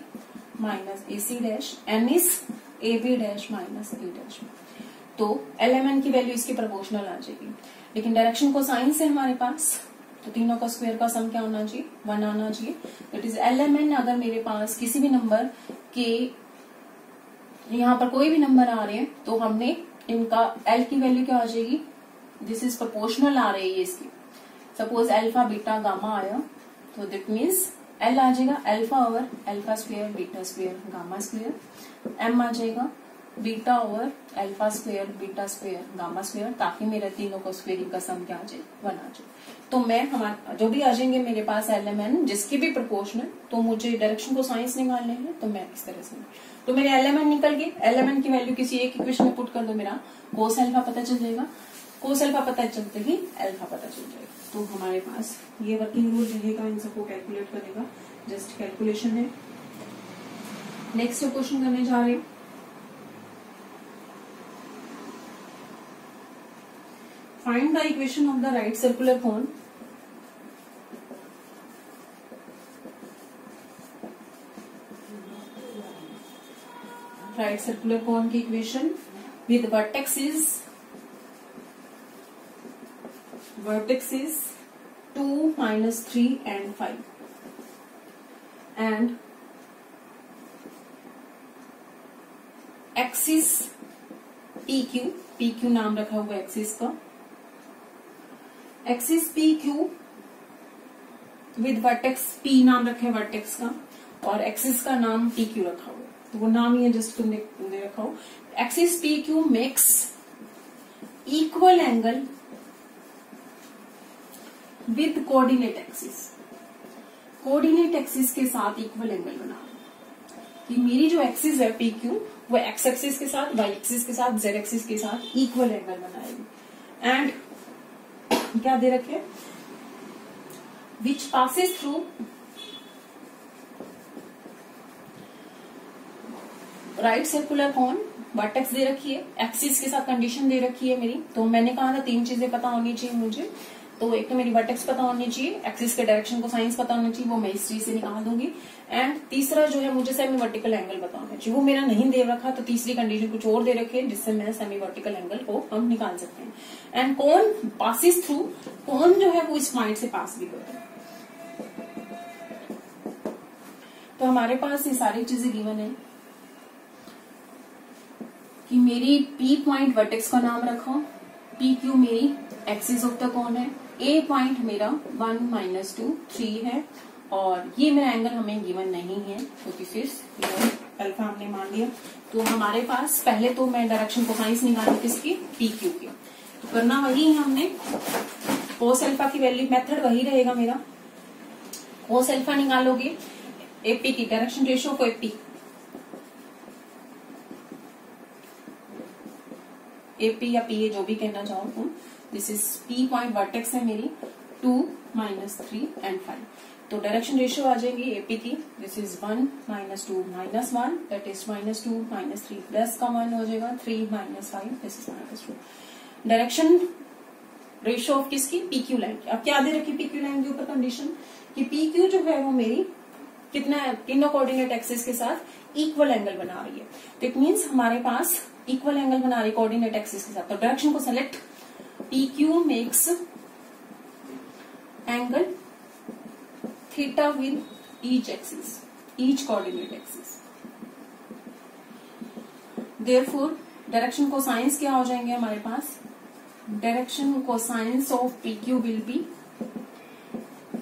minus AC dash, N is AB dash minus B dash. तो LMN की वैल्यू इसकी प्रोपोर्शनल आ जाएगी। लेकिन डायरेक्शन को साइन से हमारे पास, तो तीनों का स्क्वायर का सम क्या होना चाहिए? 1 आना चाहिए। दैट इज LMN अगर मेरे पास किसी भी नंबर के यहाँ पर कोई भी नंबर आ रहे हैं तो हमने इनका L की वैल्यू क्या आ जाएगी? दिस इज प्रोपोर्शनल आ रही है इसकी। सपोज अल्फा बीटा गामा आया तो दैट मीन्स L आ जाएगा alpha over alpha square beta square gamma square. M आ जाएगा beta over alpha square beta square gamma square, ताकि मेरे तीनों को स्क्वेयरिंग का सम क्या आ जाए? 1 आ जाए। तो मैं हमारा जो भी आ जाएंगे मेरे पास LMN जिसकी भी प्रोपोर्शनल, तो मुझे डायरेक्शन को साइंस निकालने हैं, तो मैं इस तरह से, तो मेरे LMN निकल गए। LMN की वैल्यू किसी एक इक्वेशन में पुट कर दो, मेरा कोस अल्फा पता चल जाएगा। कोस अल्फा पता चलते ही अल्फा पता चल जाएगा। तो हमारे पास ये वर्किंग रूल रहेगा इन सबको कैलकुलेट करेगा। जस्ट कैलकुलेशन है। नेक्स्ट क्वेश्चन करने जा रहे हैं। Find the equation of the right circular cone की equation with vertex is 2 minus 3 and 5 and axis PQ नाम रखा हुआ एक्सिस का, axis PQ with vertex P नाम रखा है वर्टेक्स का, और एक्सिस का नाम PQ रखा हुआ है, तो वो नाम ही है जस्ट तुमने रखा हो। Axis PQ makes equal angle with coordinate axis. Coordinate axis के साथ इक्वल एंगल बना कि मेरी जो एक्सिस है PQ वो एक्स एक्सिस के साथ, वाई एक्सिस के साथ, जेड एक्सिस के साथ इक्वल एंगल बनाएगी। एंड क्या दे रखे? Which passes through right circular cone, vertex दे रखी है, एक्सिस के साथ कंडीशन दे रखी है मेरी। तो मैंने कहा था 3 चीजें पता होनी चाहिए मुझे। तो एक तो मेरी वर्टेक्स पता होनी चाहिए, एक्सिस के डायरेक्शन को साइंस पता होना चाहिए, वो मैं इस चीज से निकाल दूंगी। एंड तीसरा जो है मुझे सेमी वर्टिकल एंगल पता होना चाहिए, वो मेरा नहीं दे रखा, तो तीसरी कंडीशन कुछ और दे रखी है जिससे मैं सेमी वर्टिकल एंगल को हम निकाल सकते हैं। एंड कौन पासिस थ्रू, कौन जो है वो इस पॉइंट से पास भी होता है। तो हमारे पास ये सारी चीजें गिवन है कि मेरी P पॉइंट वर्टेक्स का नाम रखो, PQ मेरी एक्सिस ऑफ द कोन है, A पॉइंट मेरा 1 - 2 3 है, और ये मेरा एंगल हमें गिवन नहीं है क्योंकि फिर अल्फा हमने मान लिया। तो हमारे पास पहले तो मैं डायरेक्शन कोसाइंस निकाली किसकी? PQ की। तो करना वही है हमने, कोस अल्फा की वैल्यू, मेथड वही रहेगा मेरा। कोस अल्फा निकालोगे AP की डायरेक्शन रेशियो को AP या PA जो भी कहना चाहो तुम। This is P point vertex है मेरी 2 - 3 and 5। तो डायरेक्शन रेशियो आ जाएगी AP की, this is 1 - 2 - 1, that is -2 - 3 plus का 1 हो जाएगा 3 - 5, this is -2। Direction ratio of किसकी? PQ लाइन की। अब क्या दे रखी PQ लाइन के ऊपर कंडीशन कि PQ जो है वो मेरी कितना, तीनों कोऑर्डिनेट एक्सिस के साथ इक्वल एंगल बना रही है। तो इट मीन्स हमारे पास इक्वल एंगल बना रही है कोऑर्डिनेट एक्सिस के साथ, तो डायरेक्शन को select, PQ makes angle theta with each axis, each coordinate axis. Therefore direction cosines क्या हो जाएंगे हमारे पास, direction cosines of PQ will be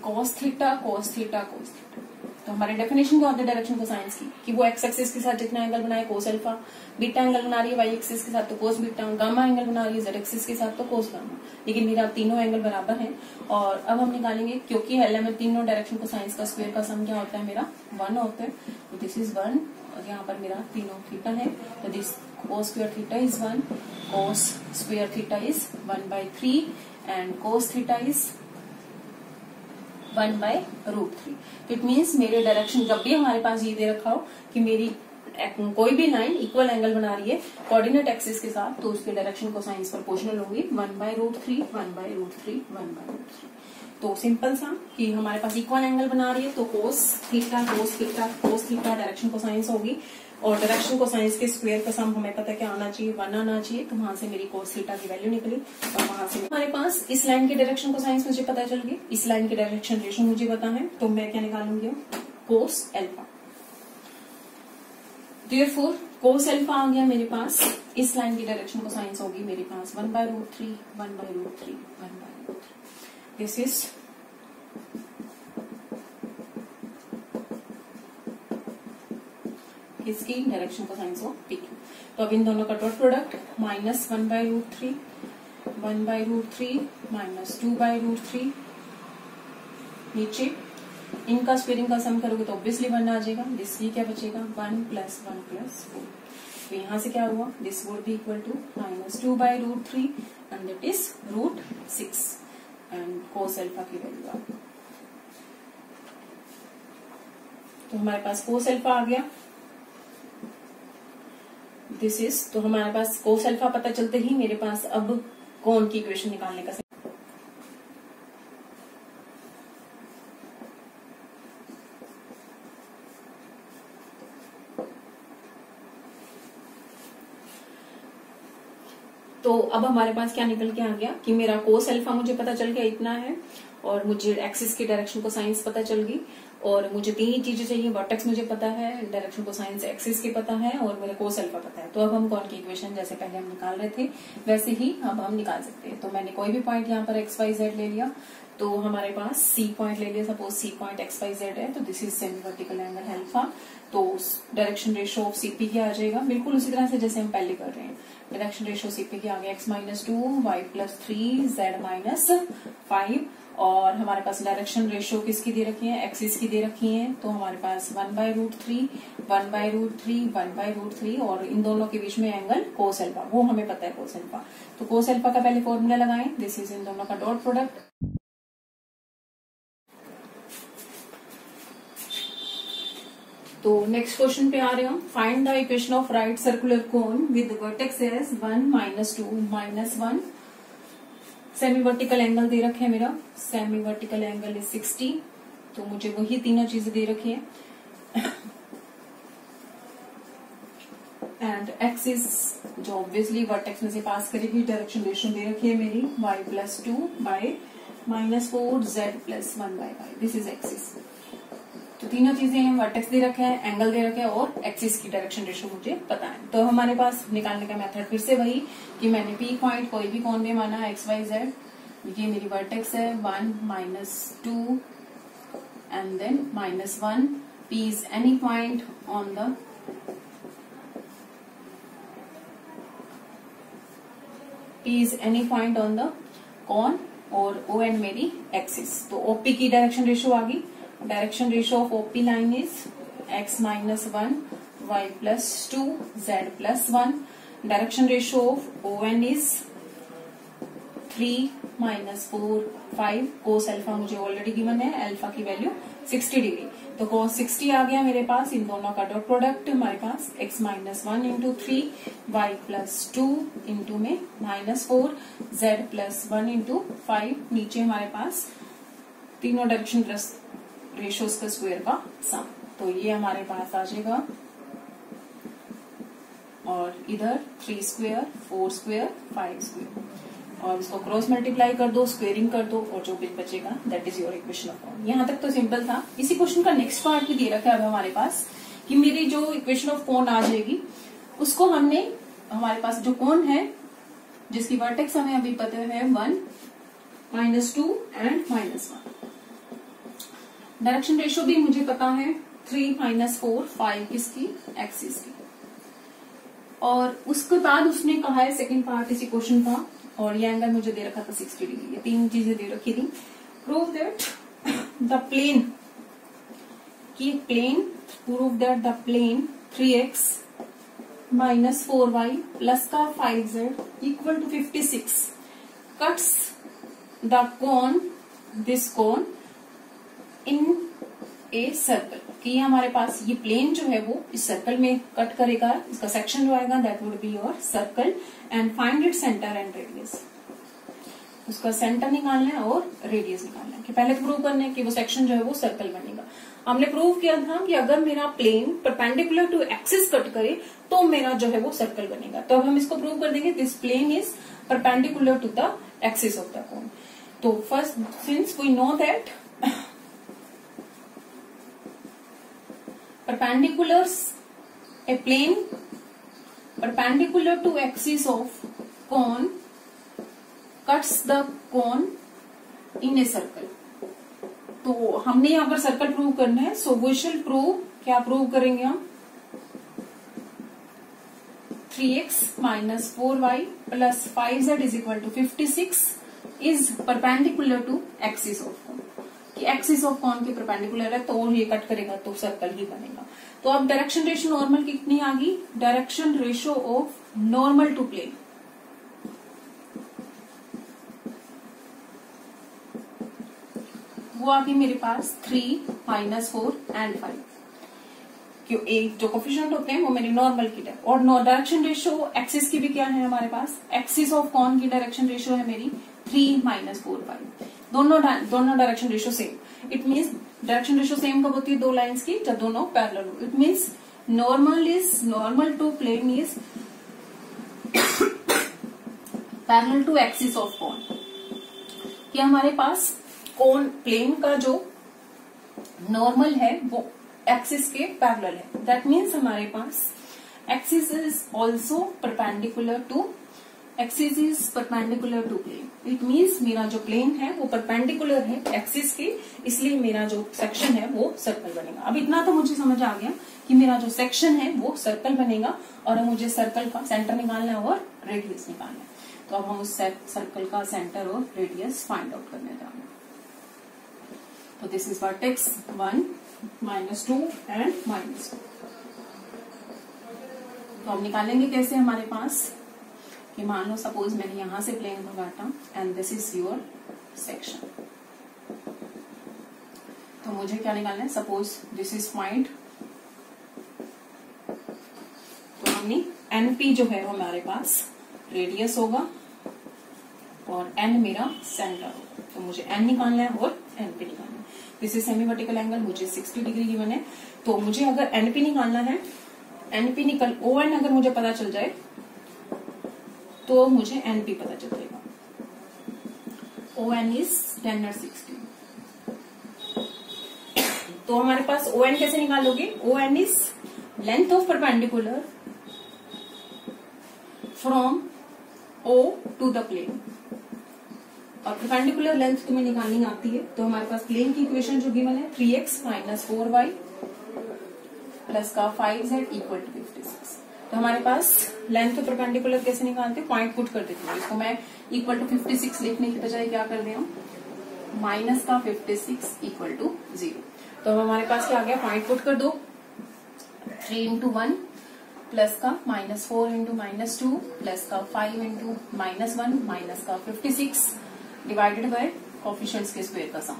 cos theta cos theta cos theta. तो हमारे डेफिनेशन क्या होता है डायरेक्शन कोसाइंस की, कि वो एक्स एक्सिस के साथ जितना एंगल बनाए कोस अल्फा, बीटा एंगल बना रही है वाई एक्सिस के साथ तो कोस बीटा, गामा एंगल बना रही है जेड एक्सिस के साथ तो कोस गामा। लेकिन मेरा तीनों एंगल बराबर हैं। और अब हम निकालेंगे, क्योंकि एल में तीनों डायरेक्शन कोसाइंस का स्क्वायर का सम क्या होता है मेरा 1 होता है, तो दिस इज 1। और यहाँ पर मेरा तीनों थीटा है, तो this cos square theta is 1, cos square theta is 1/3 and cos theta is 1/√3। It means मेरे डायरेक्शन, जब भी हमारे पास ये दे रखा हो कि मेरी कोई भी लाइन इक्वल एंगल बना रही है कोऑर्डिनेट एक्सिस के साथ, तो उसके डायरेक्शन कोसाइंस प्रोपोर्शनल होगी 1/√3 1/√3 1/√3। तो सिंपल सा कि हमारे पास इक्वल एंगल बना रही है तो cos थीटा डायरेक्शन कोसाइंस होगी, और डायरेक्शन कोसाइंस के स्क्वायर का सम हमें पता क्या आना चाहिए 1 आना चाहिए, तो वहां से मेरी cos थीटा की वैल्यू निकली। और वहां से हमारे पास इस लाइन के डायरेक्शन कोसाइंस मुझे पता चल गई, इस लाइन के डायरेक्शन रेशो मुझे पता है, तो मैं क्या निकालूंगी cos alpha. Therefore cos alpha आ गया मेरे पास, इस लाइन की डायरेक्शन कोसाइंस होगी मेरे पास 1/√3 1/√3 1/√3। दिस इज इसकी डायरेक्शन कोसाइंस ऑफ PQ। तो अब इन दोनों का डॉट प्रोडक्ट -1/√3 1/√3 -2/√3, नीचे इनका स्क्वायरिंग का सम करोगे तो ऑब्वियसली 1 आ जाएगा। दिस ये क्या बचेगा 1 + 1 + 4। तो यहां से क्या हुआ, this would be equal to -2/√3 and that is √6 and cos alpha की वैल्यू आ गई। तो हमारे पास cos अल्फा आ गया, दिस इज, तो हमारे पास cos अल्फा पता चलते ही मेरे पास अब कोण की इक्वेशन निकालने का तो अब हमारे पास क्या निकल के आ गया कि मेरा cos अल्फा मुझे पता चल गया इतना है, और मुझे एक्सिस की डायरेक्शन को साइंस पता चल गई, और मुझे 3 ही चीजें चाहिए, वर्टेक्स मुझे पता है, डायरेक्शन को साइंस एक्सिस की पता है, और मेरा cos अल्फा पता है। तो अब हम कौन की इक्वेशन जैसे पहले हम निकाल रहे थे वैसे ही अब हम निकाल सकते हैं। तो मैंने कोई भी पॉइंट यहाँ पर XYZ ले लिया, तो हमारे पास C पॉइंट ले लिया, सपोज C पॉइंट XYZ है, तो this is semi vertical angle alpha. तो डायरेक्शन रेशियो ऑफ CP क्या आ जाएगा, बिल्कुल उसी तरह से जैसे हम पहले कर रहे हैं। डायरेक्शन रेशियो CP की आ गया x-2 y + 3 z - 5, और हमारे पास डायरेक्शन रेशियो किसकी दे रखी है, एक्सिस की दे रखी है, तो हमारे पास 1/√3 1/√3 1/√3, और इन दोनों के बीच में एंगल cos अल्फा, वो हमें पता है cos अल्फा। तो cos अल्फा का पहले फॉर्मूला लगाएं, दिस इज इन दोनों का डॉट प्रोडक्ट। तो नेक्स्ट क्वेश्चन पे आ रहे हम, find the equation of right circular cone with vertex as 1 - 2 - 1। Semi vertical angle दे रखे है मेरा, सेमी वर्टिकल एंगल इज 60, तो मुझे वही तीनों चीजें दे रखी है, एंड एक्सिस जो ऑब्वियसली वर्टेक्स में से पास करेगी, डायरेक्शन रेशियो दे रखी है मेरी y + 2 -4 z + 1/y, this is axis. तो तीनों चीजें हैं, वर्टेक्स दे रखे हैं, एंगल दे रखे हैं, और एक्सिस की डायरेक्शन रेशियो मुझे पता है। तो हमारे पास निकालने का मेथड फिर से वही कि मैंने P पॉइंट कोई भी कोण में माना XYZ, ये मेरी वर्टेक्स है 1 - 2 and then -1, P is any point on the cone, और ON मेरी एक्सिस। तो OP की डायरेक्शन रेशियो आ गई, direction ratio of OP line is x - 1 y + 2 z + 1। Direction ratio of ON is 3 - 4 5। cos alpha मुझे already given है, alpha की value 60 degree, तो cos 60 आ गया मेरे पास। इन दोनों का डॉट प्रोडक्ट हमारे पास x - 1 × 3 y + 2 इंटू में -4 z + 1 × 5, नीचे हमारे पास तीनों डायरेक्शन रेशियोज का स्क्वायर का सम। तो ये हमारे पास आ जाएगा और इधर 3 स्क्वायर 4 स्क्वायर 5 स्क्वायर, और इसको क्रॉस मल्टीप्लाई कर दो, स्क्वेयरिंग कर दो, और जो बिल बचेगा that is your equation of cone. यहाँ तक तो सिंपल था। इसी क्वेश्चन का नेक्स्ट पार्ट भी दे रखा है अब हमारे पास कि मेरी जो इक्वेशन ऑफ कॉन आ जाएगी उसको हमने, हमारे पास जो कॉन है जिसकी वर्टेक्स हमें अभी पता है 1, -2 एंड -1, डायरेक्शन रेशियो भी मुझे पता है 3, -4, 5 किसकी, एक्सिस की। और उसके बाद उसने कहा है सेकंड पार्ट इसी क्वेश्चन का, और ये एंगल मुझे दे रखा था 60 डिग्री। ये 3 चीजें दे रखी थी। प्रूव दैट द प्लेन, कि plane, prove that the plane 3x - 4y plus का 5z equal to 56 cuts the cone, this cone in a circle, कि ये हमारे पास ये प्लेन जो है वो इस सर्कल में कट करेगा, इसका सेक्शन जो आएगा that would be your circle, and find it centre and radius. उसका सेंटर निकालना है और रेडियस निकालना है, कि पहले प्रूव करना है कि वो सेक्शन जो है वो सर्कल बनेगा। हमने प्रूव किया था कि अगर मेरा plane perpendicular to axis cut करे तो मेरा जो है वो सर्कल बनेगा। तो अब हम इसको प्रूव कर देंगे, this plane is perpendicular to the axis of the cone. तो first, since we know that perpendiculars, a plane perpendicular to axis of cone cuts the cone in a circle। तो हमने यहाँ पर सर्कल प्रूव करना है, so we shall prove, क्या prove करेंगे हम, 3x - 4y plus 5z is equal to 56 is perpendicular to axis of cone, कि एक्सिस ऑफ कॉन के परपेंडिकुलर है तो ये कट करेगा तो सर्कल ही बनेगा। तो अब डायरेक्शन रेशियो नॉर्मल कितनी आ गई, direction ratio of normal to plane, वो आ गई मेरे पास 3, -4 एंड 5, क्यों एक जो कोफिशिएंट होते हैं वो मेरी नॉर्मल की है। और डायरेक्शन रेशियो एक्सिस की भी क्या है हमारे पास, एक्सिस ऑफ कॉन की डायरेक्शन रेशियो है मेरी 3, -4, 5, दोनों direction ratio same. It means direction ratio same कब होती है, दो लाइंस की, जब दोनों पैरेलल हो। It means normal to plane is parallel to axis of cone, कि हमारे पास कॉन प्लेन का जो नॉर्मल है वो एक्सिस के पैरेलल है। दैट मीन्स हमारे पास axis is also perpendicular to plane. It means मेरा जो प्लेन है वो परपेंडिकुलर है एक्सिस के, इसलिए मेरा जो सेक्शन है वो सर्कल बनेगा। अब इतना तो मुझे समझ आ गया कि मेरा जो सेक्शन है वो सर्कल बनेगा, और मुझे सर्कल का सेंटर निकालना है और रेडियस निकालना है। तो अब हम उस सर्कल का सेंटर और रेडियस फाइंड आउट करने जा रहे हैं। तो दिस इज वर्टेक्स 1, -2 एंड -2। तो अब निकालेंगे कैसे, हमारे पास कि मान लो सपोज मैंने यहां से प्लेन को काटा and this is your section, तो मुझे क्या निकालना है, सपोज दिस इज पॉइंट, तो हमने एनपी जो है वो हमारे पास रेडियस होगा और एन मेरा सेंटर होगा। तो मुझे एन निकालना है और एनपी निकालना है। This is semi vertical angle, मुझे 60 डिग्री गिवन है। तो मुझे अगर एनपी निकालना है, एनपी निकल ओएन अगर मुझे पता चल जाए तो मुझे एनपी पता चल जाएगा। ओएन इज 10 और 60। तो हमारे पास ओएन कैसे निकालोगे, ON is length of perpendicular from O to the plane, और परपेंडिकुलर लेंथ तुम्हें निकालनी आती है। तो हमारे पास प्लेन की इक्वेशन जो गिवन है 3x - 4y प्लस का 5z इक्वल टू 56। तो हमारे पास लेंथ ऑफ परपेंडिकुलर कैसे निकालते हैं, पॉइंट पुट कर देती हूँ। इसको मैं इक्वल टू 56 लिखने की बजाय क्या कर रही हूँ, माइनस का 56 इक्वल टू 0। तो हमारे पास क्या आ गया, पॉइंट पुट कर दो, 3 × 1 प्लस का -4 × -2 प्लस का 5 × -1 माइनस का 56 डिवाइडेड बाय कोफिशिएंट्स के स्क्वायर का सम,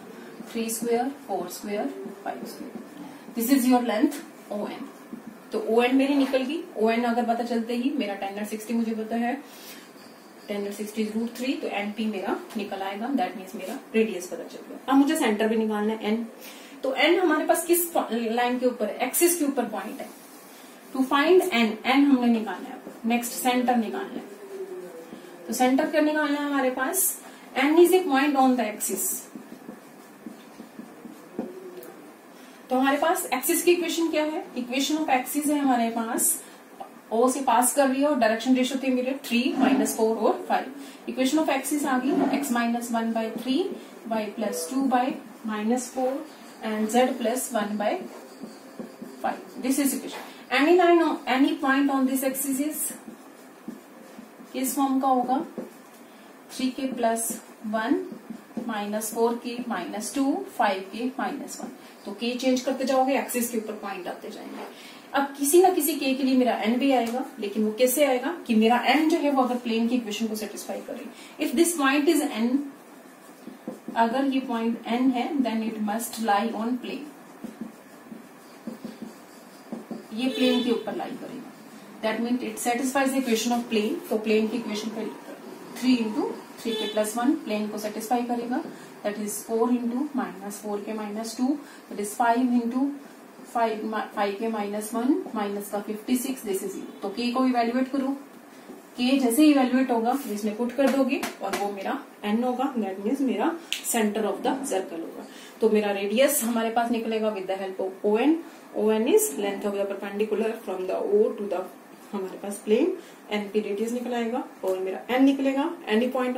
3 square 4 square 5 square. This is your length ON। तो ON मेरी निकल गई। ON अगर पता चलते ही मेरा 10 और 60 मुझे पता है, 10 और 60 इज √3, तो NP मेरा निकल आएगा। दैट मीन्स मेरा रेडियस पता चल गया। अब मुझे सेंटर भी निकालना है N। तो N हमारे पास किस लाइन के ऊपर है, एक्सिस के ऊपर पॉइंट है। टू फाइंड एन, एन हमने निकालना है, नेक्स्ट सेंटर निकालना है। तो सेंटर क्या निकालना है हमारे पास, n is a point on the axis. तो हमारे पास एक्सिस की इक्वेशन क्या है, इक्वेशन ऑफ एक्सिस है हमारे पास, ओ से पास कर रही है और डायरेक्शन रेशियो थी मेरे 3, -4 और 5। इक्वेशन ऑफ एक्सिस आ गई x -1/3 y +2 by -4 and z +1/5। This is equation. Any line any point on this axis is किस फॉर्म का होगा, 3 के +1 -4 के -2 5 के -1। तो के चेंज करते जाओगे, एक्सिस के ऊपर पॉइंट आते जाएंगे। अब किसी ना किसी के लिए मेरा एन भी आएगा, लेकिन वो कैसे आएगा कि मेरा एन जो है वो अगर प्लेन की इक्वेशन को सेटिस्फाई करे। If this point is N, अगर ये पॉइंट एन है then it must lie on plane, ये प्लेन के ऊपर लाई करेगा, that means it satisfies the equation of plane. तो प्लेन की इक्वेशन पे 3 × 3 के +1 प्लेन को सेटिस्फाई करेगा, दैट इज 4 × -4 के -2, दैट इज 5 × 5 के -1 माइनस का 56, दिस इज 0। तो के को इवेल्युएट करो, के जैसे इवेल्युएट होगा इसमें पुट कर दोगे और वो मेरा एन होगा, दैट मीन्स मेरा सेंटर ऑफ द सर्कल होगा। तो मेरा रेडियस हमारे पास निकलेगा with the help of O N. O N is length of the perpendicular from the O to the हमारे पास प्लेन, एन की रेडियस निकल आएगा और मेरा एन निकलेगा, एनी पॉइंट